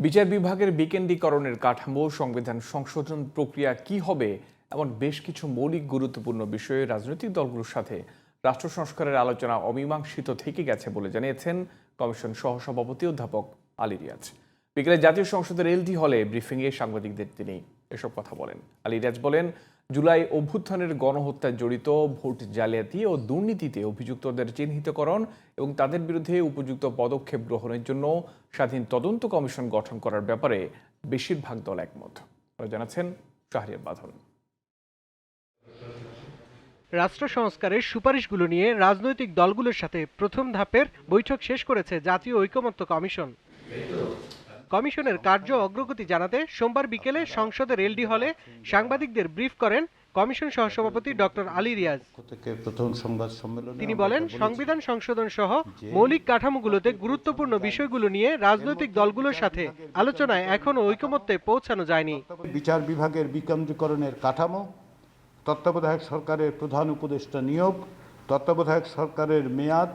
বিচার বিভাগের বিকেন্দ্রীকরণের কাঠামো, সংবিধান সংশোধন প্রক্রিয়া কি হবে এমন বেশ কিছু মৌলিক গুরুত্বপূর্ণ বিষয়ে রাজনৈতিক দলগুলোর সাথে রাষ্ট্র সংস্কারের আলোচনা অমীমাংসিত থেকে গেছে বলে জানিয়েছেন কমিশন সহসভাপতি অধ্যাপক আলী রিয়াজ। বিকেলে জাতীয় সংসদের এলডি হলে ব্রিফিংয়ে সাংবাদিকদের তিনি এসব কথা বলেন। আলী রিয়াজ বলেন, জুলাই অভ্যুত্থানের গণহত্যায় জড়িত, ভোট জালিয়াতি ও দুর্নীতিতে অভিযুক্তদের চিহ্নিতকরণ এবং তাদের বিরুদ্ধে উপযুক্ত পদক্ষেপ গ্রহণের জন্য স্বাধীন তদন্ত কমিশন গঠন করার ব্যাপারে বেশিরভাগ দল একমত জানাচ্ছেন শাহরিয়ার বাঁধন। রাষ্ট্র সংস্কারের সুপারিশগুলো নিয়ে রাজনৈতিক দলগুলোর সাথে প্রথম ধাপের বৈঠক শেষ করেছে জাতীয় ঐকমত্য কমিশন। কমিশনের কার্য অগ্রগতি জানাতে সোমবার বিকেলে সংসদের এলডি হলে সাংবাদিকদের ব্রিফ করেন কমিশন সহসভাপতি ডক্টর আলী রিয়াজ। তিনি বলেন, সংবিধান সংশোধন সহ মৌলিক কাঠামোগুলোতে গুরুত্বপূর্ণ বিষয়গুলো নিয়ে রাজনৈতিক দলগুলোর সাথে আলোচনায় এখনো ঐকমত্যে পৌঁছানো যায়নি। বিচার বিভাগের বিকেন্দ্রীকরণের কাঠামো, তত্ত্বাবধায়ক সরকারের প্রধান উপদেষ্টা নিয়োগ, তত্ত্বাবধায়ক সরকারের মেয়াদ,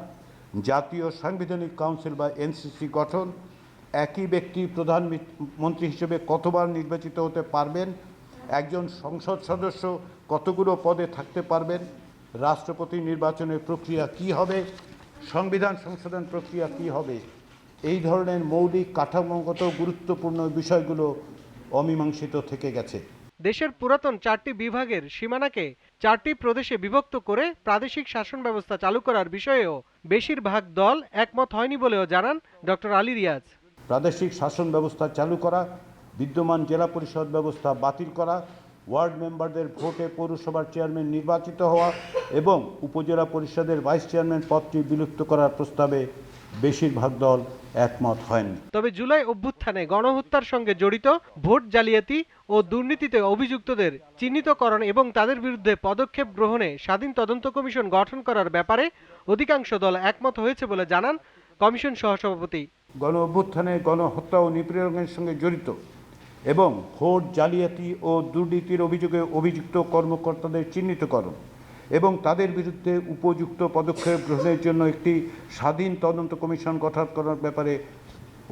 জাতীয় সাংবিধানিক কাউন্সিল বা এনসিসি গঠন, একই ব্যক্তি প্রধানমন্ত্রী হিসেবে কতবার নির্বাচিত হতে পারবেন, একজন সংসদ সদস্য কতগুলো পদে থাকতে পারবেন, রাষ্ট্রপতি নির্বাচনের প্রক্রিয়া কি হবে, সংবিধান সংশোধন প্রক্রিয়া কি হবে, এই ধরনের মৌলিক কাঠামোগত গুরুত্বপূর্ণ বিষয়গুলো অমীমাংসিত থেকে গেছে। দেশের পুরাতন 4টি বিভাগের সীমানাকে 4টি প্রদেশে বিভক্ত করে প্রাদেশিক শাসন ব্যবস্থা চালু করার বিষয়েও বেশিরভাগ দল একমত হয়নি বলেও জানান ডক্টর আলী রিয়াজ। প্রাদেশিক শাসন ব্যবস্থা চালু করা, বিদ্যমান জেলা পরিষদ ব্যবস্থা বাতিল করা, ওয়ার্ড মেম্বারদের ভোটে পৌরসভার চেয়ারম্যান নির্বাচিত হওয়া এবং উপজেলা পরিষদের ভাইস চেয়ারম্যান পদটি বিলুপ্ত করার প্রস্তাবে বেশিরভাগ দল একমত হয়নি। তবে জুলাই অভ্যুত্থানে গণহত্যার সঙ্গে জড়িত, ভোট জালিয়াতি ও দুর্নীতিতে অভিযুক্তদের চিহ্নিতকরণ এবং তাদের বিরুদ্ধে পদক্ষেপ গ্রহণে স্বাধীন তদন্ত কমিশন গঠন করার ব্যাপারে অধিকাংশ দল একমত হয়েছে বলে জানান কমিশন সহসভাপতি। গণ অভ্যুত্থানে গণহত্যা ও নিপীড়নের সঙ্গে জড়িত এবং ভোট জালিয়াতি ও দুর্নীতির অভিযোগে অভিযুক্ত কর্মকর্তাদের চিহ্নিতকরণ এবং তাদের বিরুদ্ধে উপযুক্ত পদক্ষেপ গ্রহণের জন্য একটি স্বাধীন তদন্ত কমিশন গঠন করার ব্যাপারে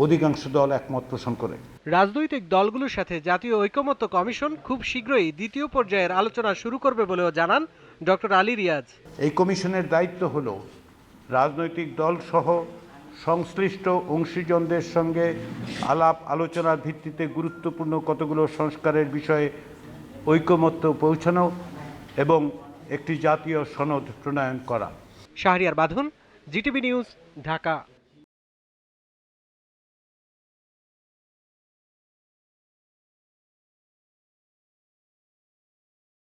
অধিকাংশ দল একমত পোষণ করে। রাজনৈতিক দলগুলোর সাথে জাতীয় ঐকমত্য কমিশন খুব শীঘ্রই দ্বিতীয় পর্যায়ের আলোচনা শুরু করবে বলেও জানান ডক্টর আলী রিয়াজ। এই কমিশনের দায়িত্ব হল রাজনৈতিক দল সহ সংশ্লিষ্ট অংশীজনদের সঙ্গে আলাপ আলোচনার ভিত্তিতে গুরুত্বপূর্ণ কতগুলো সংস্কারের বিষয়ে ঐকমত্য পৌঁছানো এবং একটি জাতীয় সনদ প্রণয়ন করা। শাহরিয়ার বাঁধন, জিটিভি নিউজ, ঢাকা।